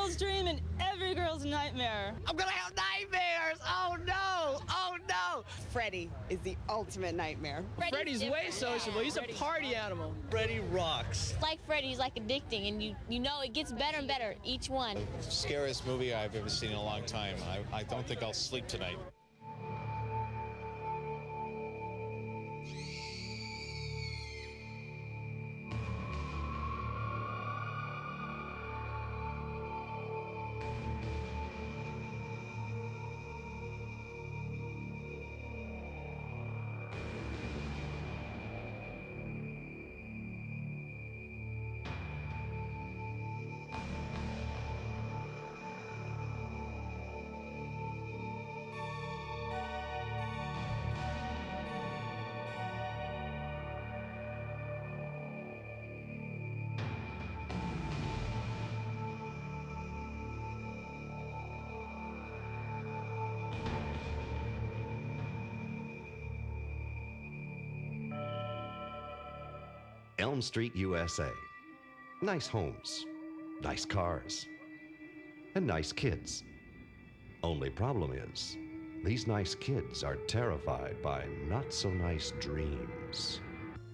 girl's dream and every girl's nightmare. I'm gonna have nightmares! Oh no! Oh no! Freddy is the ultimate nightmare. Freddy's way sociable. He's a party animal. Freddy rocks. Like Freddy's like addicting, and you know it gets better and better each one. Scariest movie I've ever seen in a long time. I don't think I'll sleep tonight. Elm Street, USA. Nice homes, nice cars, and nice kids. Only problem is, these nice kids are terrified by not-so-nice dreams.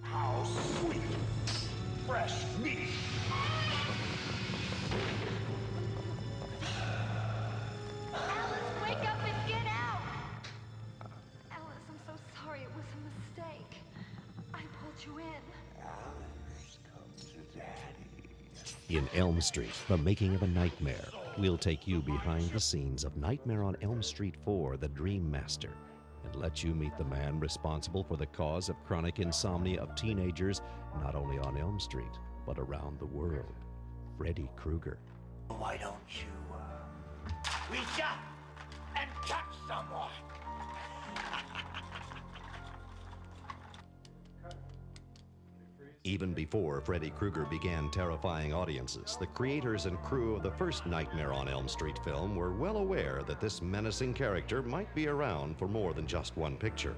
How sweet, fresh meat. Alice, wake up and get out! Alice, I'm so sorry. It was a mistake. I pulled you in. Alice, come to Daddy. In Elm Street, The Making of a Nightmare, we'll take you behind the scenes of Nightmare on Elm Street 4, The Dream Master, and let you meet the man responsible for the cause of chronic insomnia of teenagers, not only on Elm Street, but around the world, Freddy Krueger. Why don't you reach up and touch someone? Even before Freddy Krueger began terrifying audiences, the creators and crew of the first Nightmare on Elm Street film were well aware that this menacing character might be around for more than just one picture.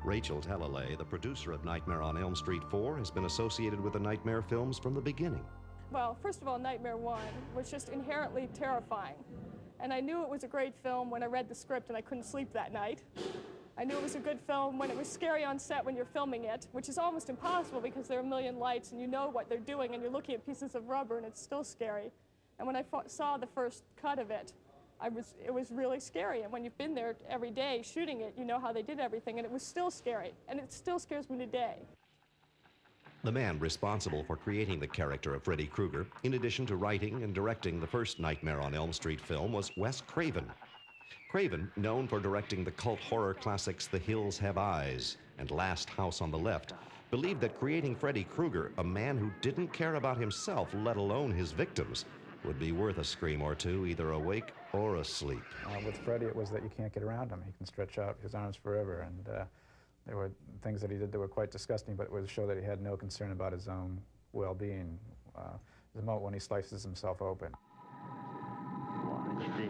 Rachel Talalay, the producer of Nightmare on Elm Street 4, has been associated with the Nightmare films from the beginning. Well, first of all, Nightmare 1 was just inherently terrifying. And I knew it was a great film when I read the script and I couldn't sleep that night. I knew it was a good film when it was scary on set when you're filming it, which is almost impossible because there are a million lights and you know what they're doing and you're looking at pieces of rubber and it's still scary. And when I saw the first cut of it, it was really scary. And when you've been there every day shooting it, you know how they did everything, and it was still scary. And it still scares me today. The man responsible for creating the character of Freddy Krueger, in addition to writing and directing the first Nightmare on Elm Street film, was Wes Craven. Craven, known for directing the cult horror classics The Hills Have Eyes and Last House on the Left, believed that creating Freddy Krueger, a man who didn't care about himself, let alone his victims, would be worth a scream or two, either awake or asleep. With Freddy, it was that you can't get around him. He can stretch out his arms forever, and there were things that he did that were quite disgusting, but it was to show that he had no concern about his own well-being. The moment when he slices himself open. Watch this.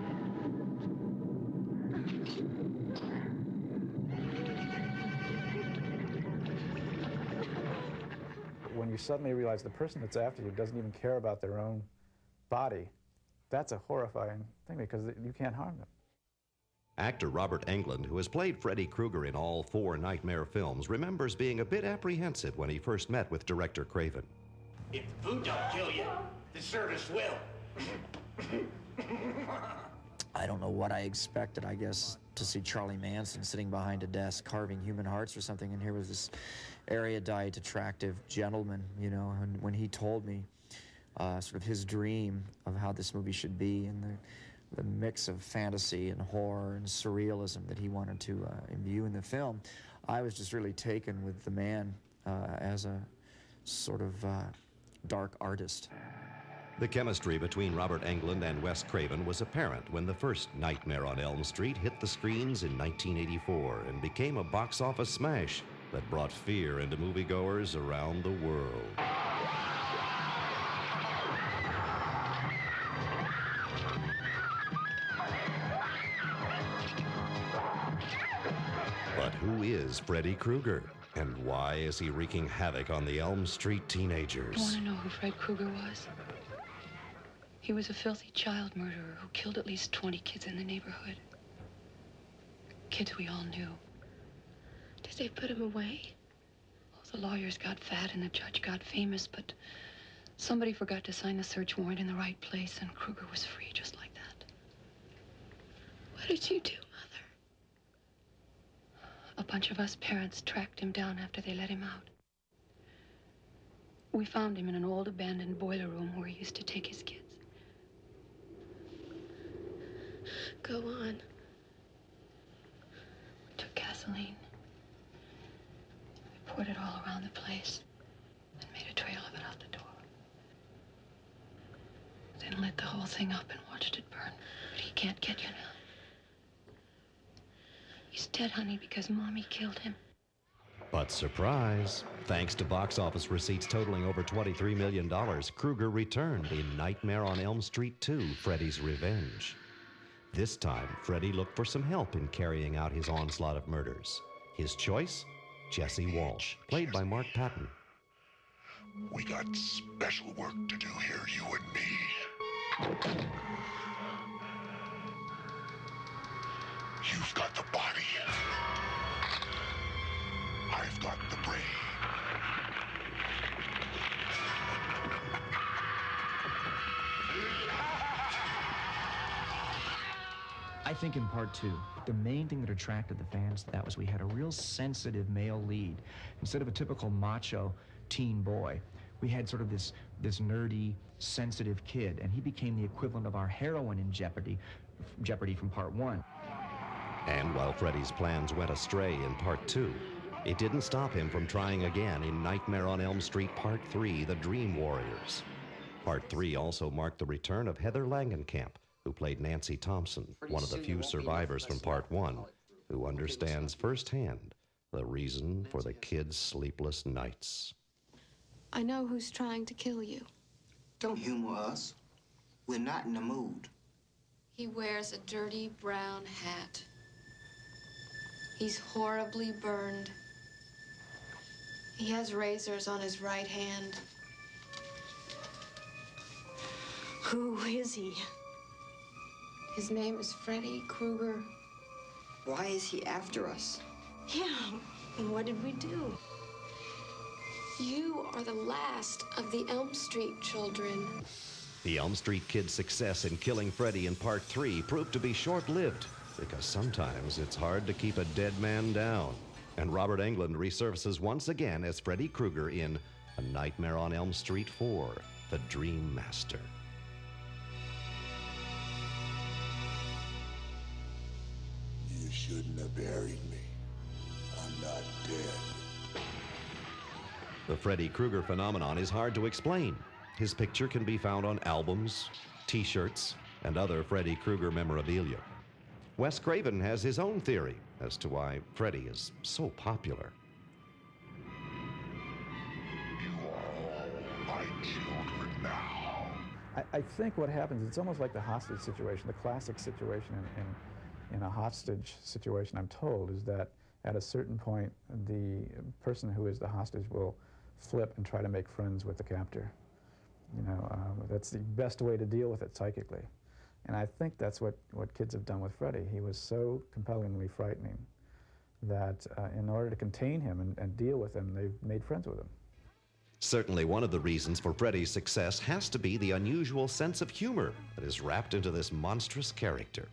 When you suddenly realize the person that's after you doesn't even care about their own body, that's a horrifying thing because you can't harm them. Actor Robert Englund, who has played Freddy Krueger in all 4 Nightmare films, remembers being a bit apprehensive when he first met with director Craven. If the food don't kill you, the service will. I don't know what I expected, I guess, to see Charlie Manson sitting behind a desk carving human hearts or something, and here was this erudite, attractive gentleman, you know, and when he told me sort of his dream of how this movie should be and the mix of fantasy and horror and surrealism that he wanted to imbue in the film, I was just really taken with the man as a sort of dark artist. The chemistry between Robert Englund and Wes Craven was apparent when the first Nightmare on Elm Street hit the screens in 1984 and became a box office smash that brought fear into moviegoers around the world. But who is Freddy Krueger? And why is he wreaking havoc on the Elm Street teenagers? You want to know who Fred Krueger was? He was a filthy child murderer who killed at least 20 kids in the neighborhood. Kids we all knew. Did they put him away? Well, the lawyers got fat and the judge got famous, but somebody forgot to sign the search warrant in the right place, and Krueger was free just like that. What did you do, Mother? A bunch of us parents tracked him down after they let him out. We found him in an old abandoned boiler room where he used to take his kids. Go on. We took gasoline. We poured it all around the place and made a trail of it out the door. Then lit the whole thing up and watched it burn. But he can't get you now. He's dead, honey, because Mommy killed him. But surprise, thanks to box office receipts totaling over $23 million, Krueger returned in Nightmare on Elm Street 2, Freddy's Revenge. This time, Freddy looked for some help in carrying out his onslaught of murders. His choice? Jesse Walsh, played by Mark Patton. We got special work to do here, you and me. You've got the body. I've got the brain. I think in part two, the main thing that attracted the fans to that was we had a real sensitive male lead. Instead of a typical macho teen boy, we had sort of this nerdy, sensitive kid, and he became the equivalent of our heroine in Jeopardy from part one. And while Freddy's plans went astray in part two, it didn't stop him from trying again in Nightmare on Elm Street Part 3, The Dream Warriors. Part 3 also marked the return of Heather Langenkamp, who played Nancy Thompson, one of the few survivors from Part 1, who understands firsthand the reason for the kids' sleepless nights. I know who's trying to kill you. Don't humor us. We're not in the mood. He wears a dirty brown hat. He's horribly burned. He has razors on his right hand. Who is he? His name is Freddy Krueger. Why is he after us? Yeah, what did we do? You are the last of the Elm Street children. The Elm Street kids' success in killing Freddy in Part 3 proved to be short-lived, because sometimes it's hard to keep a dead man down. And Robert Englund resurfaces once again as Freddy Krueger in A Nightmare on Elm Street 4, The Dream Master. You shouldn't have buried me. I'm not dead. The Freddy Krueger phenomenon is hard to explain. His picture can be found on albums, t-shirts, and other Freddy Krueger memorabilia. Wes Craven has his own theory as to why Freddy is so popular. You are all my children now. I think what happens, it's almost like the hostage situation, the classic situation in a hostage situation, I'm told, is that at a certain point, the person who is the hostage will flip and try to make friends with the captor. You know, that's the best way to deal with it psychically. And I think that's what kids have done with Freddy. He was so compellingly frightening that in order to contain him and deal with him, they've made friends with him. Certainly one of the reasons for Freddy's success has to be the unusual sense of humor that is wrapped into this monstrous character.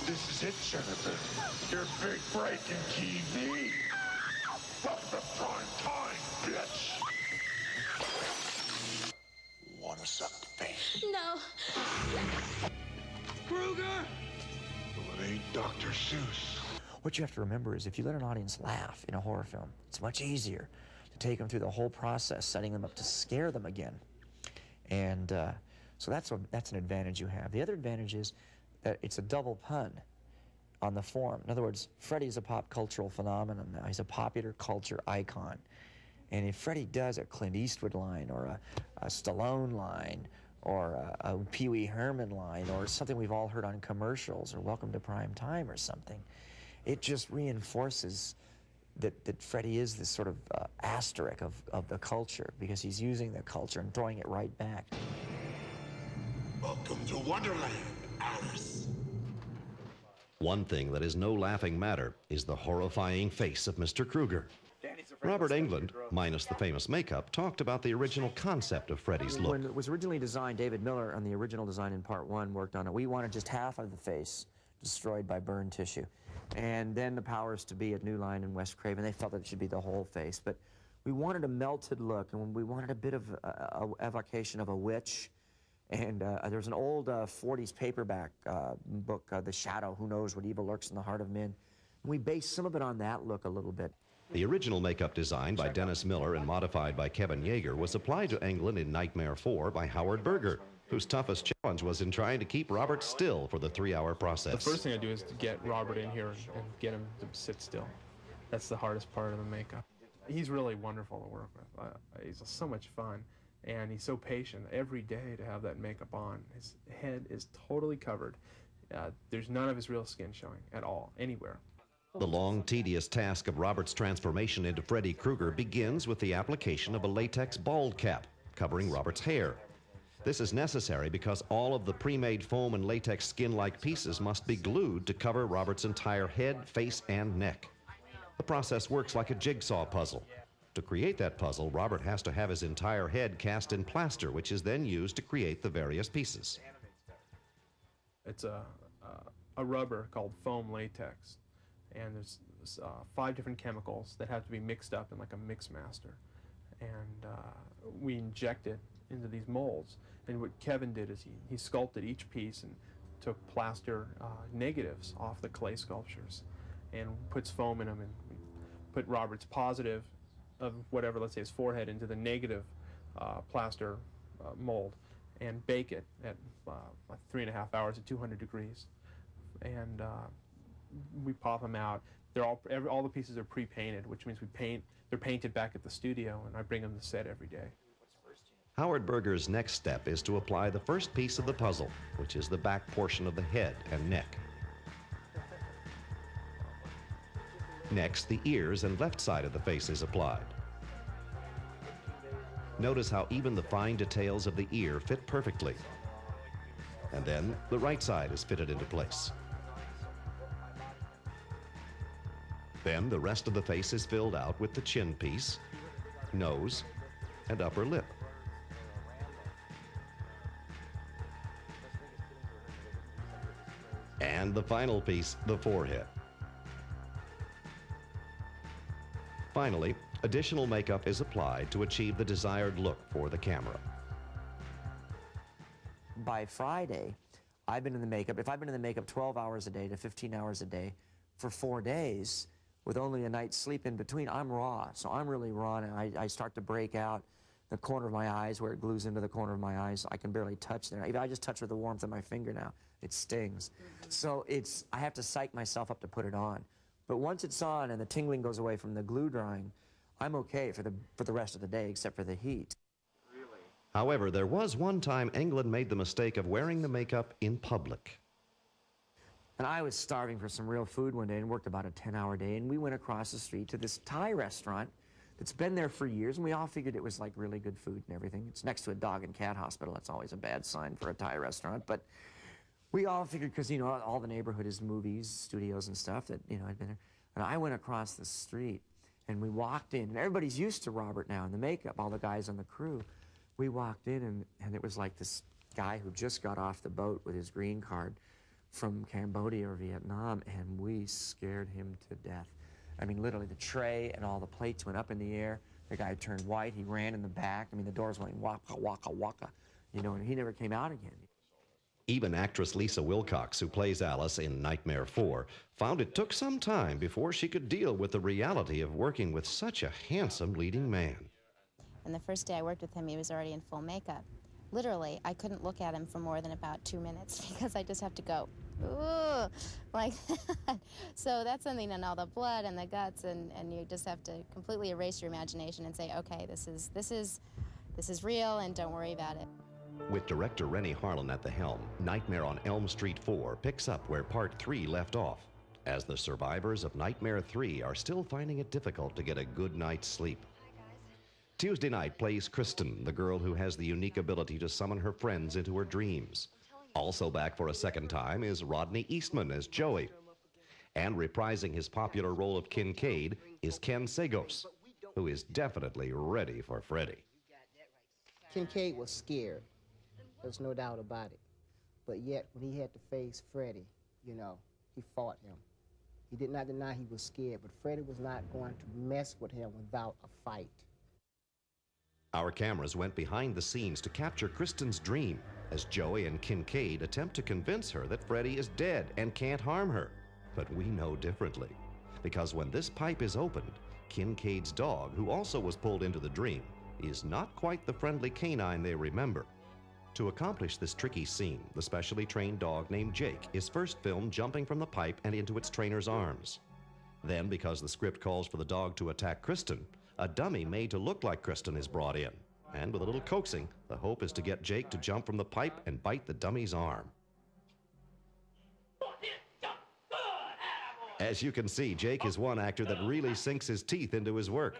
This is it, Jennifer. Your big break in TV. Welcome to prime time, bitch. Wanna suck the face? No. Krueger! Well, it ain't Dr. Seuss. What you have to remember is if you let an audience laugh in a horror film, it's much easier to take them through the whole process, setting them up to scare them again. And so that's an advantage you have. The other advantage is that it's a double pun on the form. In other words, Freddy's a pop cultural phenomenon now. He's a popular culture icon. And if Freddy does a Clint Eastwood line or a Stallone line or a Pee Wee Herman line or something we've all heard on commercials or Welcome to Prime Time or something, it just reinforces that Freddy is this sort of asterisk of the culture, because he's using the culture and throwing it right back. Welcome to Wonderland, Alice. One thing that is no laughing matter is the horrifying face of Mr. Krueger. Robert Englund, minus the famous makeup, talked about the original concept of Freddy's look. When it was originally designed, David Miller, on the original design in part 1, worked on it. We wanted just half of the face destroyed by burned tissue. And then the powers to be at New Line and Wes Craven, they felt that it should be the whole face. But we wanted a melted look, and we wanted a bit of evocation of a witch. And there's an old 40s paperback book, The Shadow, Who Knows What Evil Lurks in the Heart of Men. And we based some of it on that look a little bit. The original makeup design by Dennis Miller and modified by Kevin Yeager was applied to Englund in Nightmare 4 by Howard Berger, whose toughest challenge was in trying to keep Robert still for the 3-hour process. The first thing I do is to get Robert in here and get him to sit still. That's the hardest part of the makeup. He's really wonderful to work with. He's so much fun, and he's so patient every day to have that makeup on. His head is totally covered. There's none of his real skin showing at all, anywhere. The long, tedious task of Robert's transformation into Freddy Krueger begins with the application of a latex bald cap covering Robert's hair. This is necessary because all of the pre-made foam and latex skin-like pieces must be glued to cover Robert's entire head, face, and neck. The process works like a jigsaw puzzle. To create that puzzle, Robert has to have his entire head cast in plaster, which is then used to create the various pieces. It's a rubber called foam latex, and there's 5 different chemicals that have to be mixed up in like a mix master, and we inject it into these molds. And what Kevin did is he sculpted each piece and took plaster negatives off the clay sculptures and puts foam in them, and we put Robert's positive of whatever, let's say his forehead, into the negative plaster mold and bake it at 3.5 hours at 200 degrees. And we pop them out. They're all the pieces are pre-painted, which means they're painted back at the studio, and I bring them to set every day. Howard Berger's next step is to apply the first piece of the puzzle, which is the back portion of the head and neck. Next, the ears and left side of the face is applied. Notice how even the fine details of the ear fit perfectly. And then the right side is fitted into place. Then the rest of the face is filled out with the chin piece, nose, and upper lip. And the final piece, the forehead. Finally, additional makeup is applied to achieve the desired look for the camera. By Friday, I've been in the makeup, if I've been in the makeup 12 hours a day to 15 hours a day for 4 days, with only a night's sleep in between, I'm raw. So I'm really raw, and I start to break out the corner of my eyes where it glues into the corner of my eyes. I can barely touch there. If I just touch with the warmth of my finger now, it stings. So I have to psych myself up to put it on. But once it's on and the tingling goes away from the glue drying, I'm okay for the rest of the day, except for the heat. However, there was one time Englund made the mistake of wearing the makeup in public. And I was starving for some real food one day and worked about a 10-hour day, and we went across the street to this Thai restaurant that's been there for years, and we all figured it was like really good food and everything. It's next to a dog and cat hospital. That's always a bad sign for a Thai restaurant, but we all figured, because, you know, all the neighborhood is movies, studios and stuff, that, you know, I'd been there. And I went across the street, and we walked in, and everybody's used to Robert now in the makeup, all the guys on the crew. We walked in, and it was like this guy who just got off the boat with his green card from Cambodia or Vietnam, and we scared him to death. I mean, literally, the tray and all the plates went up in the air. The guy turned white. He ran in the back. I mean, the doors went waka, waka, waka, you know, and he never came out again. Even actress Lisa Wilcox, who plays Alice in Nightmare 4, found it took some time before she could deal with the reality of working with such a handsome leading man. And the first day I worked with him, he was already in full makeup. Literally, I couldn't look at him for more than about 2 minutes because I just have to go, ooh, like that. So that's something, and all the blood and the guts, and you just have to completely erase your imagination and say, okay, this is real, and don't worry about it. With director Rennie Harlan at the helm, Nightmare on Elm Street 4 picks up where Part 3 left off. as the survivors of Nightmare 3 are still finding it difficult to get a good night's sleep. Tuesday night plays Kristen, the girl who has the unique ability to summon her friends into her dreams. Also back for a second time is Rodney Eastman as Joey. And reprising his popular role of Kincaid is Ken Sagos, who is definitely ready for Freddy. Kincaid was scared. There's no doubt about it. But yet, when he had to face Freddy, you know, he fought him. He did not deny he was scared, but Freddy was not going to mess with him without a fight. Our cameras went behind the scenes to capture Kristen's dream as Joey and Kincaid attempt to convince her that Freddy is dead and can't harm her. But we know differently, because when this pipe is opened, Kincaid's dog, who also was pulled into the dream, is not quite the friendly canine they remember. To accomplish this tricky scene, the specially trained dog named Jake is first filmed jumping from the pipe and into its trainer's arms. Then, because the script calls for the dog to attack Kristen, a dummy made to look like Kristen is brought in. And with a little coaxing, the hope is to get Jake to jump from the pipe and bite the dummy's arm. As you can see, Jake is one actor that really sinks his teeth into his work.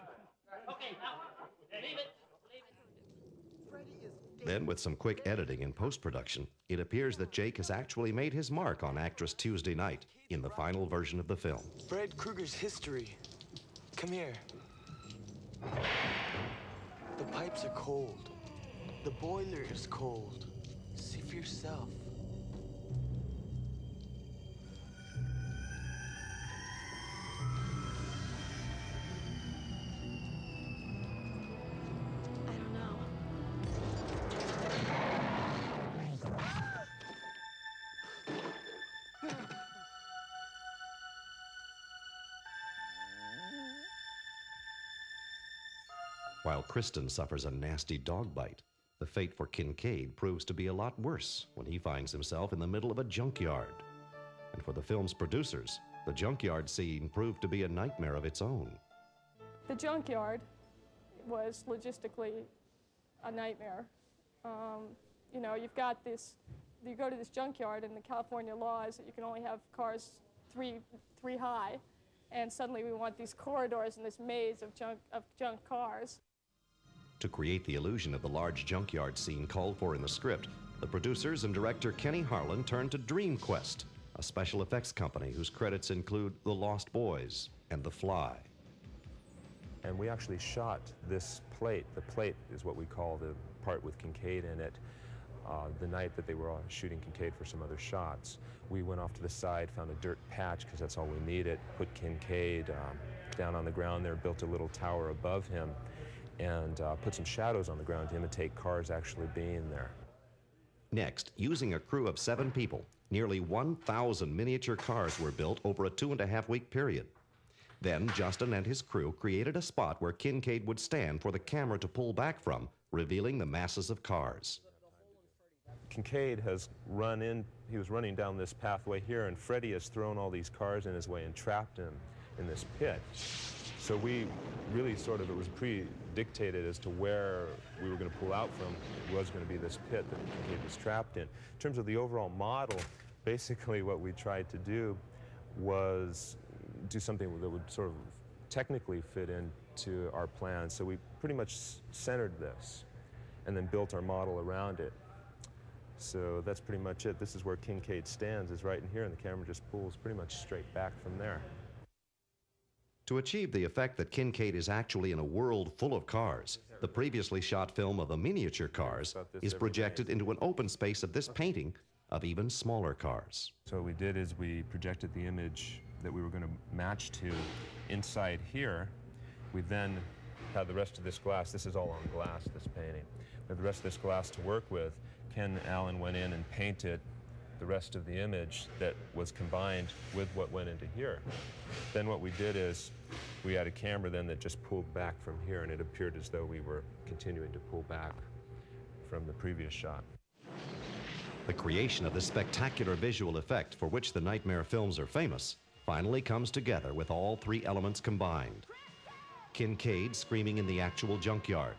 Then, with some quick editing and post-production, it appears that Jake has actually made his mark on actress Tuesday Night in the final version of the film. Fred Krueger's history. Come here. The pipes are cold. The boiler is cold. See for yourself. While Kristen suffers a nasty dog bite, the fate for Kincaid proves to be a lot worse when he finds himself in the middle of a junkyard. And for the film's producers, the junkyard scene proved to be a nightmare of its own. The junkyard was logistically a nightmare. You know, you've got this, you go to this junkyard and the California law is that you can only have cars three high, and suddenly we want these corridors and this maze of junk cars. To create the illusion of the large junkyard scene called for in the script, the producers and director Kenny Harlan turned to DreamQuest, a special effects company whose credits include The Lost Boys and The Fly. And we actually shot this plate. The plate is what we call the part with Kincaid in it. The night that they were shooting Kincaid for some other shots, we went off to the side, found a dirt patch because that's all we needed, put Kincaid down on the ground there, built a little tower above him, and put some shadows on the ground to imitate cars actually being there. Next, using a crew of 7 people, nearly 1,000 miniature cars were built over a 2.5-week period. Then Justin and his crew created a spot where Kincaid would stand for the camera to pull back from, revealing the masses of cars. Kincaid has he was running down this pathway here, and Freddy has thrown all these cars in his way and trapped him in this pit. So we really it was pre-dictated as to where we were going to pull out from. It was going to be this pit that Kincaid was trapped in. In terms of the overall model, basically what we tried to do was do something that would sort of technically fit into our plan. So we pretty much centered this and then built our model around it. So that's pretty much it. This is where Kincaid stands, is right in here, and the camera just pulls pretty much straight back from there. To achieve the effect that Kincaid is actually in a world full of cars, the previously shot film of the miniature cars is projected into an open space of this painting of even smaller cars. So what we did is we projected the image that we were going to match to inside here. We then had the rest of this glass. This is all on glass, this painting. We have the rest of this glass to work with. Ken Allen went in and painted the rest of the image that was combined with what went into here. Then what we did is we had a camera then that just pulled back from here, and it appeared as though we were continuing to pull back from the previous shot. The creation of this spectacular visual effect for which the Nightmare films are famous finally comes together with all 3 elements combined. Kincaid screaming in the actual junkyard,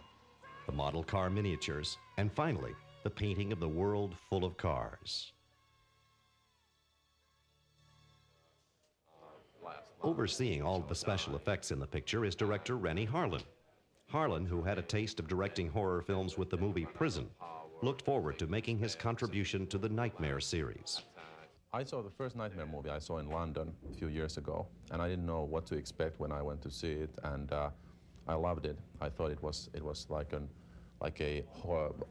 the model car miniatures, and finally, the painting of the world full of cars. Overseeing all of the special effects in the picture is director Rennie Harlan. Harlan, who had a taste of directing horror films with the movie Prison, looked forward to making his contribution to the Nightmare series. I saw the first Nightmare movie I saw in London a few years ago, and I didn't know what to expect when I went to see it, and I loved it. I thought it was like a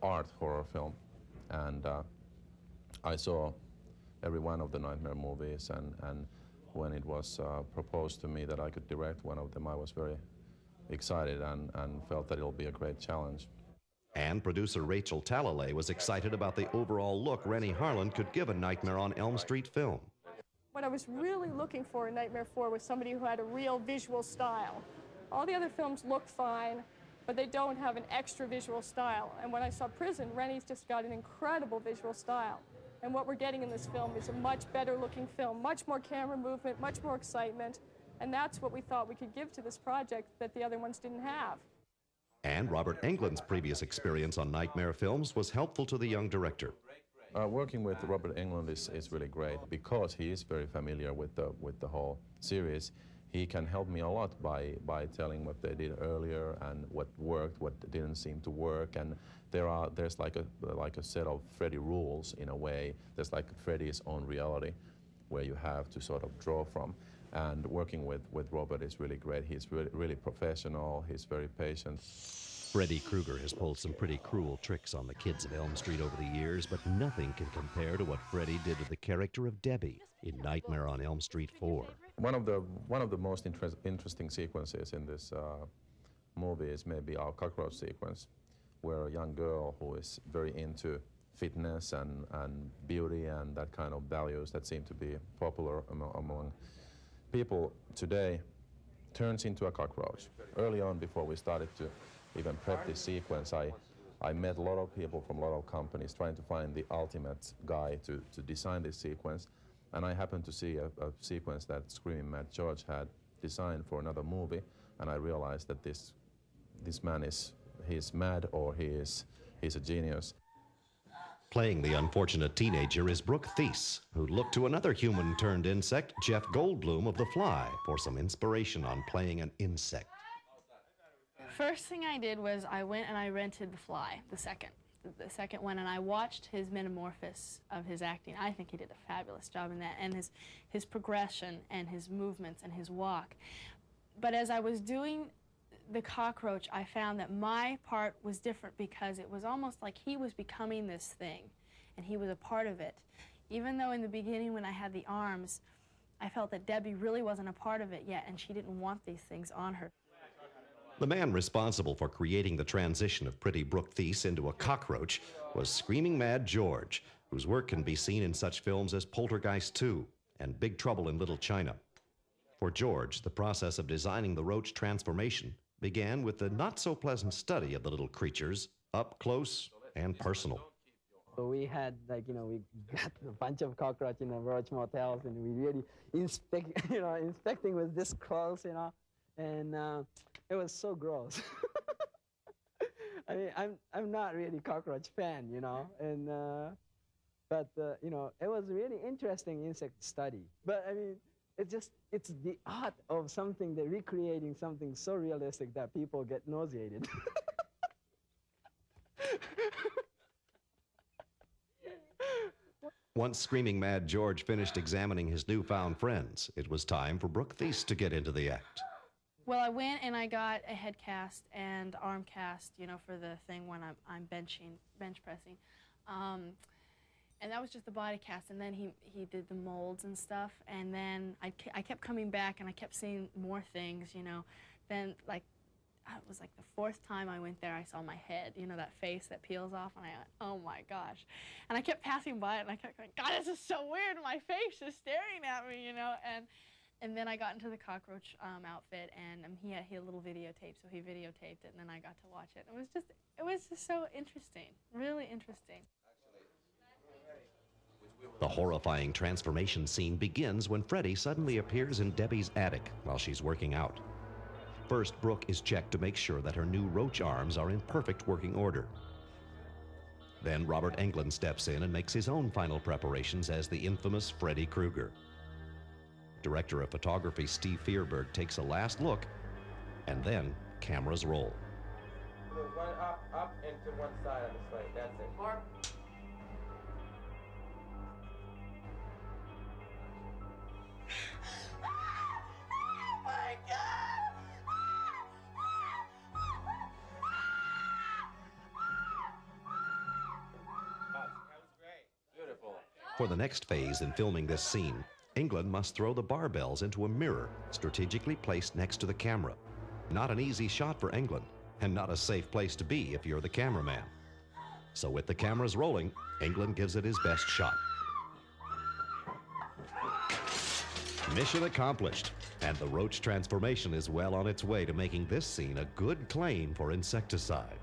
art horror film, and I saw every one of the Nightmare movies, and when it was proposed to me that I could direct one of them, I was very excited and felt that it'll be a great challenge. And producer Rachel Talalay was excited about the overall look Rennie Harlan could give a Nightmare on Elm Street film. What I was really looking for in Nightmare 4 was somebody who had a real visual style. All the other films look fine, but they don't have an extra visual style. And when I saw Prison, Rennie's just got an incredible visual style. And what we're getting in this film is a much better looking film, much more camera movement, much more excitement. And that's what we thought we could give to this project that the other ones didn't have. And Robert Englund's previous experience on Nightmare films was helpful to the young director. Working with Robert Englund is really great because he is very familiar with the whole series. He can help me a lot by telling what they did earlier and what worked, what didn't seem to work. And there's like a set of Freddy rules in a way. There's like Freddy's own reality where you have to sort of draw from. And working with Robert is really great. He's really professional. He's very patient. Freddy Krueger has pulled some pretty cruel tricks on the kids of Elm Street over the years, but nothing can compare to what Freddy did to the character of Debbie in Nightmare on Elm Street 4. One of the most interesting sequences in this movie is maybe our cockroach sequence, where a young girl who is very into fitness and beauty and that kind of values that seem to be popular among people today turns into a cockroach. Early on, before we started to even prep this sequence, I met a lot of people from a lot of companies trying to find the ultimate guy to design this sequence. And I happened to see a sequence that Screaming Mad George had designed for another movie, and I realized that this man he's mad or he's a genius. Playing the unfortunate teenager is Brooke Thies, who looked to another human-turned-insect, Jeff Goldblum of The Fly, for some inspiration on playing an insect. First thing I did was I went and I rented The Fly, the second one, and I watched his metamorphosis of his acting. I think he did a fabulous job in that, and his progression and his movements and his walk. But as I was doing the cockroach, I found that my part was different because it was almost like he was becoming this thing, and he was a part of it. Even though in the beginning when I had the arms, I felt that Debbie really wasn't a part of it yet, and she didn't want these things on her. The man responsible for creating the transition of pretty Brooke Thies into a cockroach was Screaming Mad George, whose work can be seen in such films as Poltergeist 2 and Big Trouble in Little China. For George, the process of designing the roach transformation began with the not-so-pleasant study of the little creatures up close and personal. So we had, like, we got a bunch of cockroach in the roach motels, and we really inspecting with this close, and it was so gross. I mean, I'm not really cockroach fan, and but it was really interesting insect study. But I mean, it's the art of something, that recreating something so realistic that people get nauseated. Once Screaming Mad George finished examining his newfound friends, it was time for Brooke Thies to get into the act. Well, I went and I got a head cast and arm cast, for the thing when I'm bench pressing. And that was just the body cast, and then he did the molds and stuff, and then I kept coming back and I kept seeing more things, Then, it was like the fourth time I went there, I saw my head, that face that peels off, and I went, oh my gosh. And I kept passing by it, and I kept going, God, this is so weird, my face is staring at me, And then I got into the cockroach outfit, and he had a little videotape, so he videotaped it, and then I got to watch it. It was just so interesting, really interesting. The horrifying transformation scene begins when Freddy suddenly appears in Debbie's attic while she's working out. First, Brooke is checked to make sure that her new roach arms are in perfect working order. Then Robert Englund steps in and makes his own final preparations as the infamous Freddy Krueger. Director of photography Steve Fierberg takes a last look, and then cameras roll. One up, and to one side of the slate. That's it. Mark. Oh my God! That was great. Beautiful. For the next phase in filming this scene, England must throw the barbells into a mirror strategically placed next to the camera. Not an easy shot for England, and not a safe place to be if you're the cameraman. So with the cameras rolling, England gives it his best shot. Mission accomplished, and the roach transformation is well on its way to making this scene a good claim for insecticide.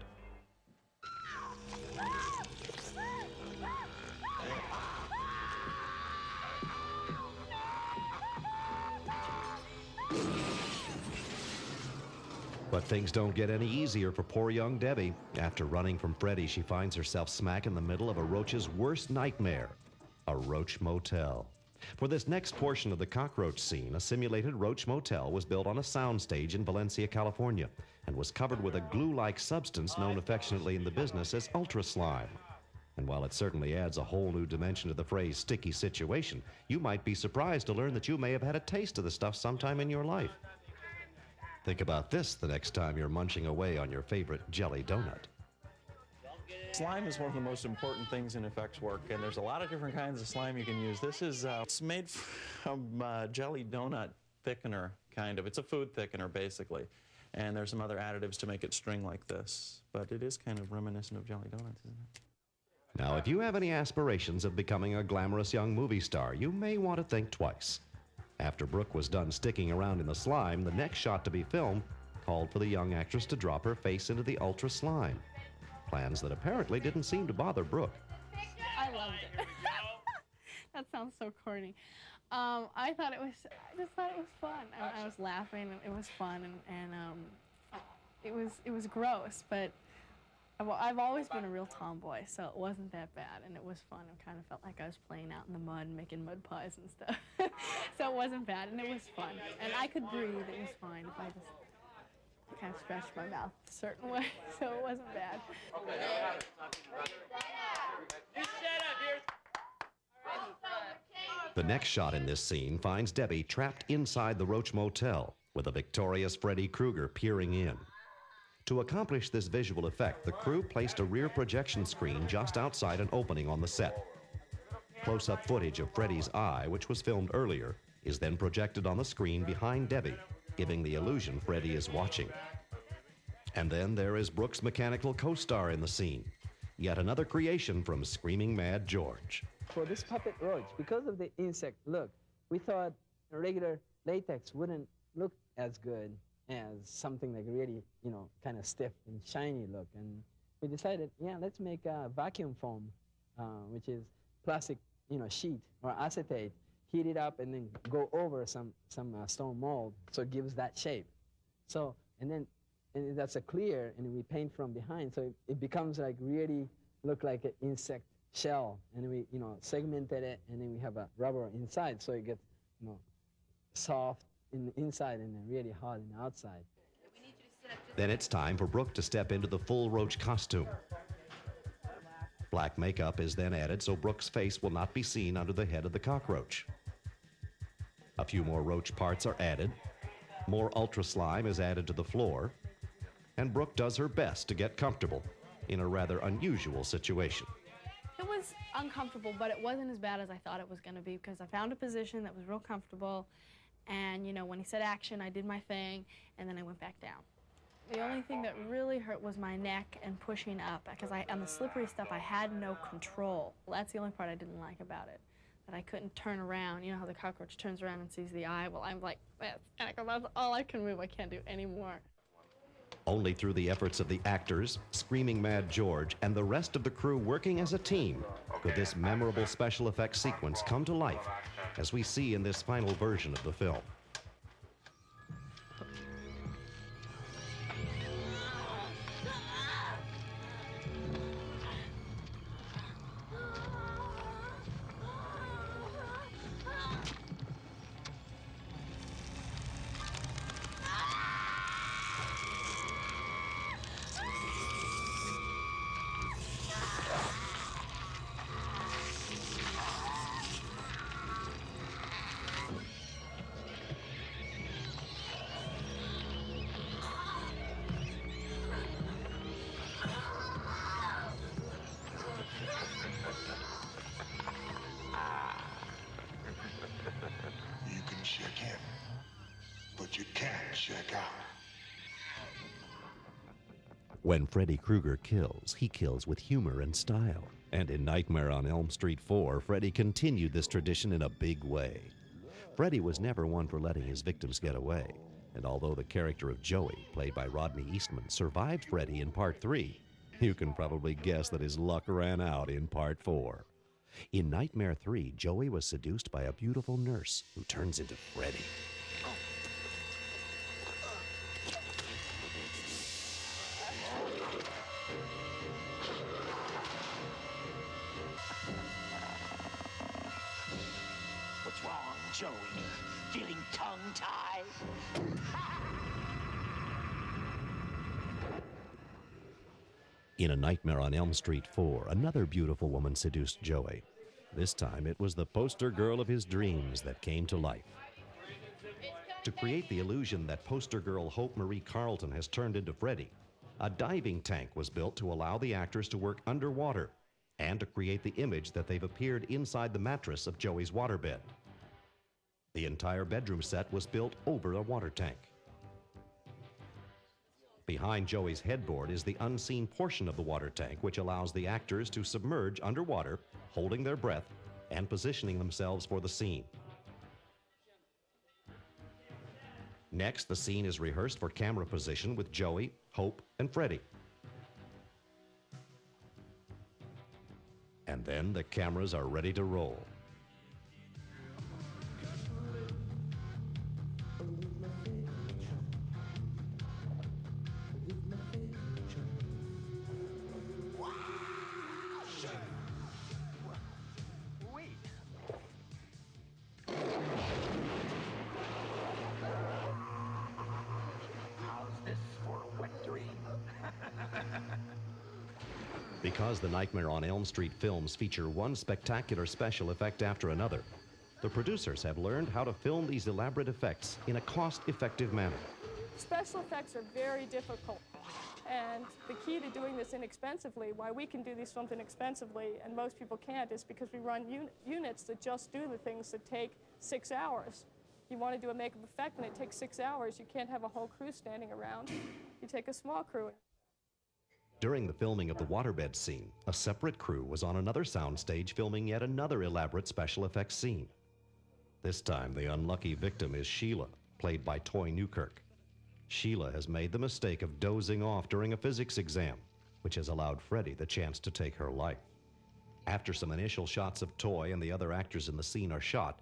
But things don't get any easier for poor young Debbie. After running from Freddy, she finds herself smack in the middle of a roach's worst nightmare, a roach motel. For this next portion of the cockroach scene, a simulated roach motel was built on a soundstage in Valencia, California, and was covered with a glue-like substance known affectionately in the business as ultra slime. And while it certainly adds a whole new dimension to the phrase sticky situation, you might be surprised to learn that you may have had a taste of the stuff sometime in your life. Think about this the next time you're munching away on your favorite jelly donut. Slime is one of the most important things in effects work, and there's a lot of different kinds of slime you can use. This is it's made from jelly donut thickener, kind of. It's a food thickener, basically. And there's some other additives to make it string like this. But it is kind of reminiscent of jelly donuts, isn't it? Now, if you have any aspirations of becoming a glamorous young movie star, you may want to think twice. After Brooke was done sticking around in the slime, the next shot to be filmed called for the young actress to drop her face into the ultra slime. Plans that apparently didn't seem to bother Brooke. I loved it. That sounds so corny. I just thought it was fun. I was laughing, and it was fun, and it was gross, but I've always been a real tomboy, so it wasn't that bad, and it was fun. I kind of felt like I was playing out in the mud, making mud pies and stuff. So it wasn't bad, and it was fun. And I could breathe, it was fine if I just kind of scratched my mouth a certain way, so it wasn't bad. The next shot in this scene finds Debbie trapped inside the Roach Motel with a victorious Freddy Krueger peering in. To accomplish this visual effect, the crew placed a rear projection screen just outside an opening on the set. Close-up footage of Freddy's eye, which was filmed earlier, is then projected on the screen behind Debbie, giving the illusion Freddy is watching. And then there is Brooke's mechanical co-star in the scene, yet another creation from Screaming Mad George. For this puppet roach, because of the insect look, we thought regular latex wouldn't look as good as something like really, you know, kind of stiff and shiny look. And we decided, yeah, let's make a vacuum foam, which is plastic, you know, sheet or acetate, heat it up and then go over some stone mold, so it gives that shape. So, and that's a clear, and we paint from behind, so it becomes like really look like an insect shell. And we, you know, segmented it, and then we have a rubber inside, so it gets, you know, soft in the inside and then really hard in the outside. Then it's time for Brooke to step into the full roach costume. Black makeup is then added so Brooke's face will not be seen under the head of the cockroach. A few more roach parts are added, more ultra slime is added to the floor, and Brooke does her best to get comfortable in a rather unusual situation. It was uncomfortable, but it wasn't as bad as I thought it was going to be, because I found a position that was real comfortable, and, you know, when he said action, I did my thing, and then I went back down. The only thing that really hurt was my neck and pushing up, because on the slippery stuff, I had no control. Well, that's the only part I didn't like about it, that I couldn't turn around. You know how the cockroach turns around and sees the eye? Well, I'm like, that's all I can move. I can't do any more. Only through the efforts of the actors, Screaming Mad George, and the rest of the crew working as a team could this memorable special effects sequence come to life, as we see in this final version of the film. When Freddy Krueger kills, he kills with humor and style. And in Nightmare on Elm Street 4, Freddy continued this tradition in a big way. Freddy was never one for letting his victims get away. And although the character of Joey, played by Rodney Eastman, survived Freddy in Part 3, you can probably guess that his luck ran out in Part 4. In Nightmare 3, Joey was seduced by a beautiful nurse who turns into Freddy. What's wrong, Joey? Feeling tongue-tied? In A Nightmare on Elm Street 4, another beautiful woman seduced Joey. This time, it was the poster girl of his dreams that came to life. To create the illusion that poster girl Hope Marie Carlton has turned into Freddy, a diving tank was built to allow the actors to work underwater and to create the image that they've appeared inside the mattress of Joey's waterbed. The entire bedroom set was built over a water tank. Behind Joey's headboard is the unseen portion of the water tank, which allows the actors to submerge underwater, holding their breath and positioning themselves for the scene. Next, the scene is rehearsed for camera position with Joey, Hope, and Freddy. And then the cameras are ready to roll. Because the Nightmare on Elm Street films feature one spectacular special effect after another, the producers have learned how to film these elaborate effects in a cost-effective manner. Special effects are very difficult, and the key to doing this inexpensively, why we can do these films inexpensively and most people can't, is because we run units that just do the things that take 6 hours. You want to do a makeup effect and it takes 6 hours, you can't have a whole crew standing around. You take a small crew. During the filming of the waterbed scene, a separate crew was on another soundstage filming yet another elaborate special effects scene. This time, the unlucky victim is Sheila, played by Toy Newkirk. Sheila has made the mistake of dozing off during a physics exam, which has allowed Freddy the chance to take her life. After some initial shots of Toy and the other actors in the scene are shot,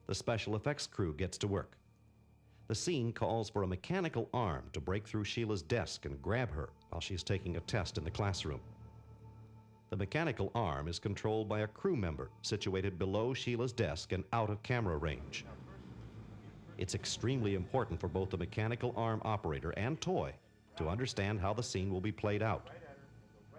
the special effects crew gets to work. The scene calls for a mechanical arm to break through Sheila's desk and grab her while she's taking a test in the classroom. The mechanical arm is controlled by a crew member situated below Sheila's desk and out of camera range. It's extremely important for both the mechanical arm operator and Toy to understand how the scene will be played out.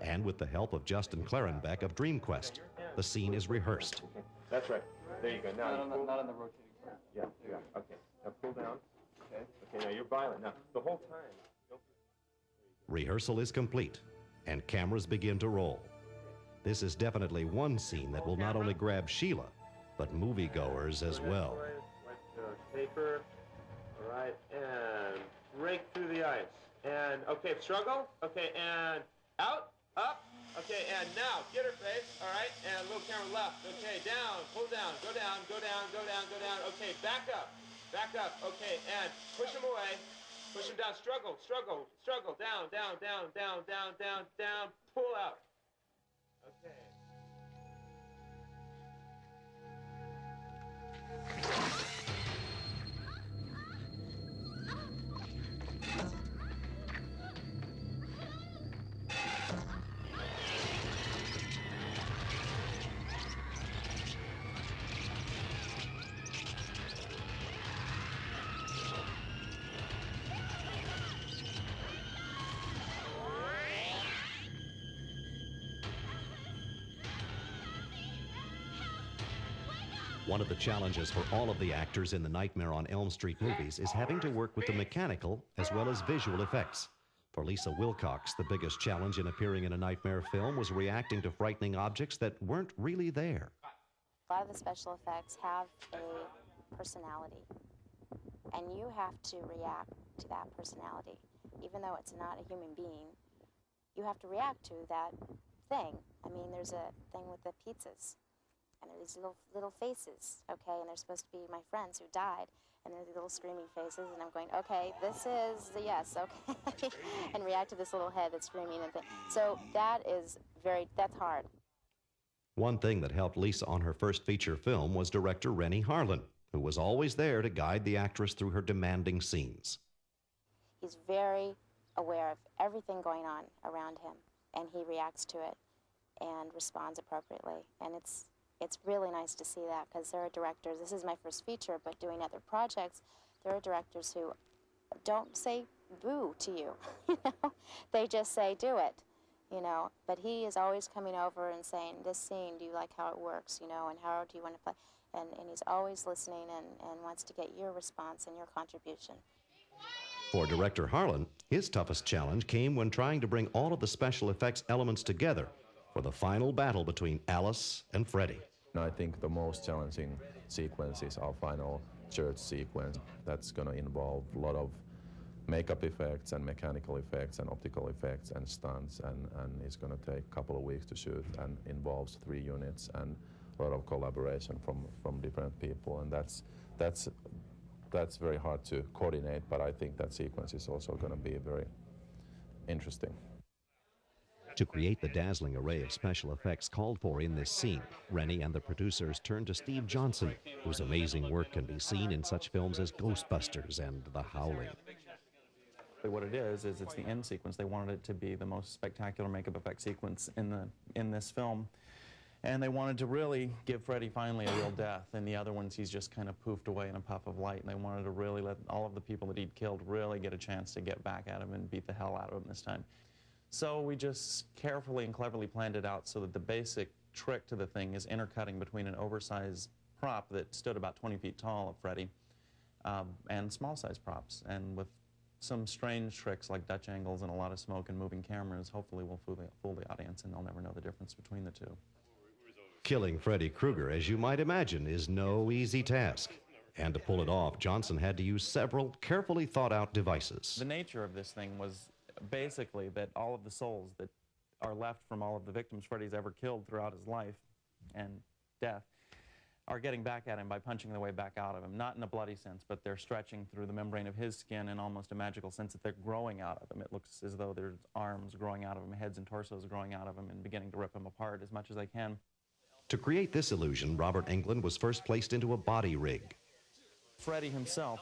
And with the help of Justin Clarenbeck of DreamQuest, the scene is rehearsed. That's right. There you go. Now Not on the rotating part. Yeah, yeah. Okay. Now pull down. Okay. Okay, now you're violent. Now, the whole time. Rehearsal is complete, and cameras begin to roll. This is definitely one scene that will not only grab Sheila, but moviegoers as well. Paper. All right, and break through the ice. And, okay, struggle. Okay, and out, up. Okay, and now, get her face. All right, and a little camera left. Okay, down, pull down, go down, go down, go down, go down. Okay, back up. Back up. Okay, and push him away. Push him down. Struggle, struggle, struggle. Down, down, down, down, down, down, down. Pull out. Okay. One of the challenges for all of the actors in the Nightmare on Elm Street movies is having to work with the mechanical as well as visual effects. For Lisa Wilcox, the biggest challenge in appearing in a Nightmare film was reacting to frightening objects that weren't really there. A lot of the special effects have a personality, and you have to react to that personality. Even though it's not a human being, you have to react to that thing. I mean, there's a thing with the pizzas, and these little faces, okay, and they're supposed to be my friends who died, and they're the little screaming faces, and I'm going, okay, this is the yes, okay, and react to this little head that's screaming and thing. So that's hard. One thing that helped Lisa on her first feature film was director Rennie Harlan, who was always there to guide the actress through her demanding scenes. He's very aware of everything going on around him, and he reacts to it and responds appropriately. And it's really nice to see that, because there are directors, this is my first feature, but doing other projects, there are directors who don't say boo to you, you know? They just say, do it, you know? But he is always coming over and saying, this scene, do you like how it works, you know, and how do you want to play? And he's always listening and wants to get your response and your contribution. For director Harlan, his toughest challenge came when trying to bring all of the special effects elements together for the final battle between Alice and Freddy. I think the most challenging sequence is our final church sequence. That's going to involve a lot of makeup effects and mechanical effects and optical effects and stunts, and it's going to take a couple of weeks to shoot, and involves 3 units and a lot of collaboration from different people, and that's very hard to coordinate, but I think that sequence is also going to be very interesting. To create the dazzling array of special effects called for in this scene, Rennie and the producers turned to Steve Johnson, whose amazing work can be seen in such films as Ghostbusters and The Howling. What it is it's the end sequence. They wanted it to be the most spectacular makeup effect sequence in this film. And they wanted to really give Freddy finally a real death. And the other ones, he's just kind of poofed away in a puff of light. And they wanted to really let all of the people that he'd killed really get a chance to get back at him and beat the hell out of him this time. So we just carefully and cleverly planned it out so that the basic trick to the thing is intercutting between an oversized prop that stood about 20 feet tall of Freddy and small-sized props. And with some strange tricks like Dutch angles and a lot of smoke and moving cameras, hopefully we'll fool the audience and they'll never know the difference between the two. Killing Freddy Krueger, as you might imagine, is no easy task. And to pull it off, Johnson had to use several carefully thought-out devices. The nature of this thing was basically that all of the souls that are left from all of the victims Freddy's ever killed throughout his life and death are getting back at him by punching their way back out of him. Not in a bloody sense, but they're stretching through the membrane of his skin in almost a magical sense that they're growing out of him. It looks as though there's arms growing out of him, heads and torsos growing out of him, and beginning to rip him apart as much as they can. To create this illusion, Robert Englund was first placed into a body rig. Freddy himself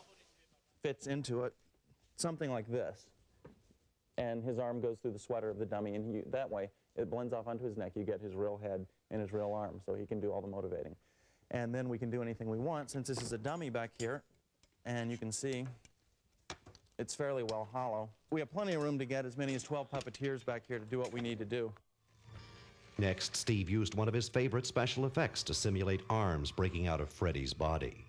fits into it something like this. And his arm goes through the sweater of the dummy, and that way it blends off onto his neck. You get his real head and his real arm, so he can do all the motivating. And then we can do anything we want, since this is a dummy back here, and you can see it's fairly well hollow. We have plenty of room to get as many as 12 puppeteers back here to do what we need to do. Next, Steve used one of his favorite special effects to simulate arms breaking out of Freddy's body.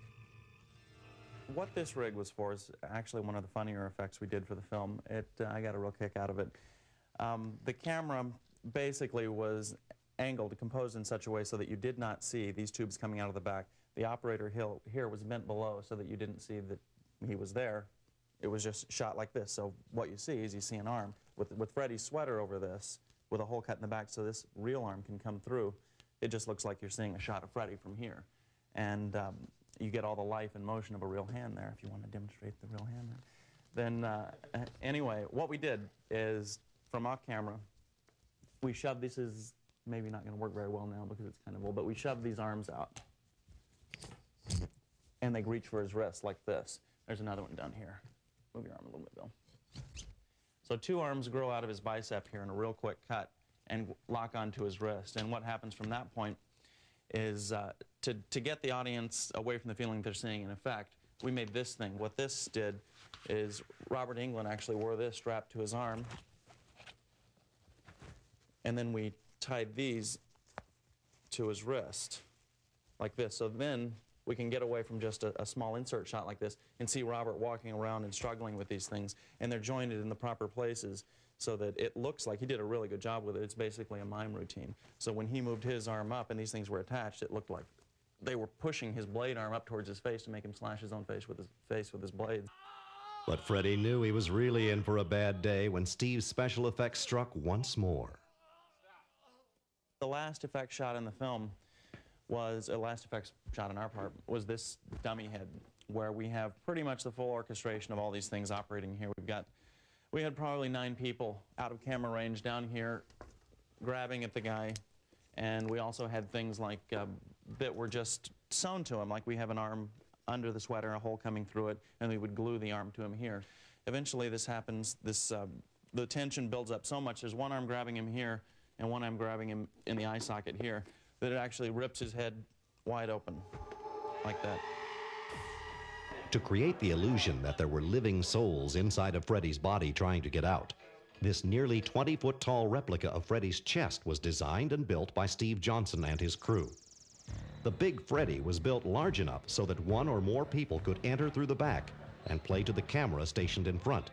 What this rig was for is actually one of the funnier effects we did for the film. I got a real kick out of it. The camera basically was angled, composed in such a way so that you did not see these tubes coming out of the back. The operator here was bent below so that you didn't see that he was there. It was just shot like this. So what you see is you see an arm with Freddy's sweater over this, with a hole cut in the back so this real arm can come through. It just looks like you're seeing a shot of Freddy from here. And you get all the life and motion of a real hand there, if you want to demonstrate the real hand there. Then, anyway, what we did is, from off camera, we shoved, this is maybe not going to work very well now because it's kind of old, but we shoved these arms out. And they reach for his wrist like this. There's another one down here. Move your arm a little bit, Bill. So 2 arms grow out of his bicep here in a real quick cut and lock onto his wrist. And what happens from that point is to get the audience away from the feeling they're seeing an effect, we made this thing. What this did is Robert Englund actually wore this strapped to his arm, and then we tied these to his wrist like this. So then we can get away from just a small insert shot like this and see Robert walking around and struggling with these things, and they're jointed in the proper places so that it looks like he did a really good job with it. It's basically a mime routine. So when he moved his arm up and these things were attached, it looked like they were pushing his blade arm up towards his face to make him slash his own face with his blades. But Freddy knew he was really in for a bad day when Steve's special effects struck once more. The last effect shot in the film was, last effects shot on our part, was this dummy head, where we have pretty much the full orchestration of all these things operating here. We had probably 9 people out of camera range down here grabbing at the guy, and we also had things like that were just sewn to him, like we have an arm under the sweater, a hole coming through it, and we would glue the arm to him here. Eventually this happens, the tension builds up so much, there's one arm grabbing him here and one arm grabbing him in the eye socket here, that it actually rips his head wide open, like that. To create the illusion that there were living souls inside of Freddy's body trying to get out, this nearly 20-foot tall replica of Freddy's chest was designed and built by Steve Johnson and his crew. The big Freddy was built large enough so that one or more people could enter through the back and play to the camera stationed in front.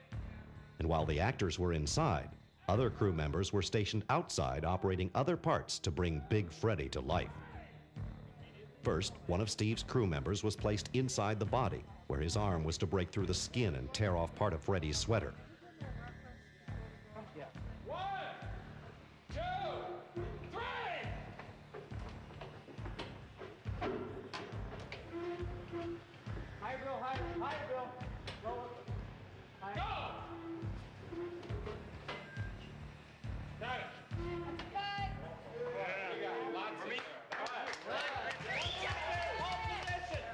And while the actors were inside, other crew members were stationed outside operating other parts to bring Big Freddy to life. First, one of Steve's crew members was placed inside the body, where his arm was to break through the skin and tear off part of Freddy's sweater.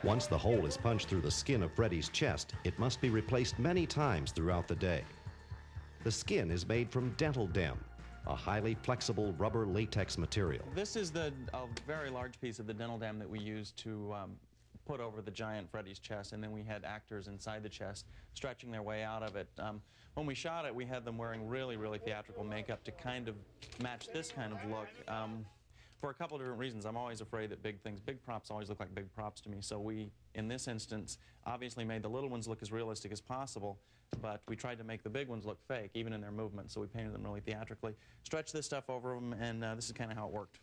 Once the hole is punched through the skin of Freddy's chest, it must be replaced many times throughout the day. The skin is made from dental dam, a highly flexible rubber latex material. This is a very large piece of the dental dam that we used to put over the giant Freddy's chest, and then we had actors inside the chest stretching their way out of it. When we shot it, we had them wearing really, really theatrical makeup to kind of match this kind of look. For a couple of different reasons. I'm always afraid that big props always look like big props to me. So we, in this instance, obviously made the little ones look as realistic as possible, but we tried to make the big ones look fake, even in their movement. So we painted them really theatrically, stretched this stuff over them, and this is kind of how it worked.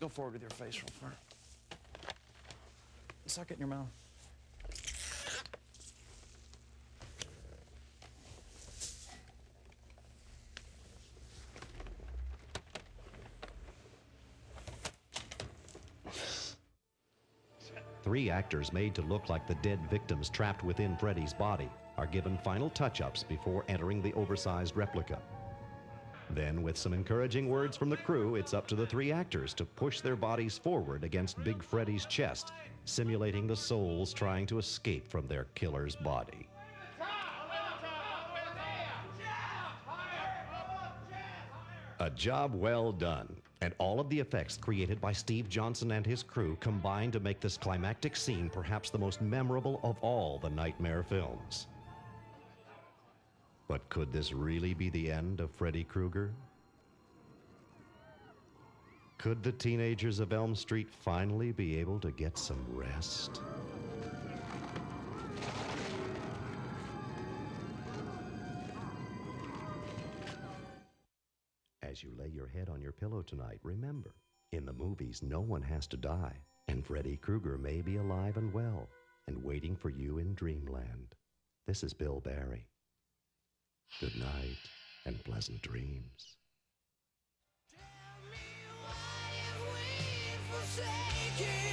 Go forward with your face real far. Suck it in your mouth. Three actors made to look like the dead victims trapped within Freddy's body are given final touch-ups before entering the oversized replica. Then, with some encouraging words from the crew, it's up to the three actors to push their bodies forward against Big Freddy's chest, simulating the souls trying to escape from their killer's body. A job well done, and all of the effects created by Steve Johnson and his crew combined to make this climactic scene perhaps the most memorable of all the Nightmare films. But could this really be the end of Freddy Krueger? Could the teenagers of Elm Street finally be able to get some rest? As you lay your head on your pillow tonight, remember, in the movies, no one has to die, and Freddy Krueger may be alive and well and waiting for you in dreamland. This is Bill Barry. Good night and pleasant dreams. Tell me why have we forsaken?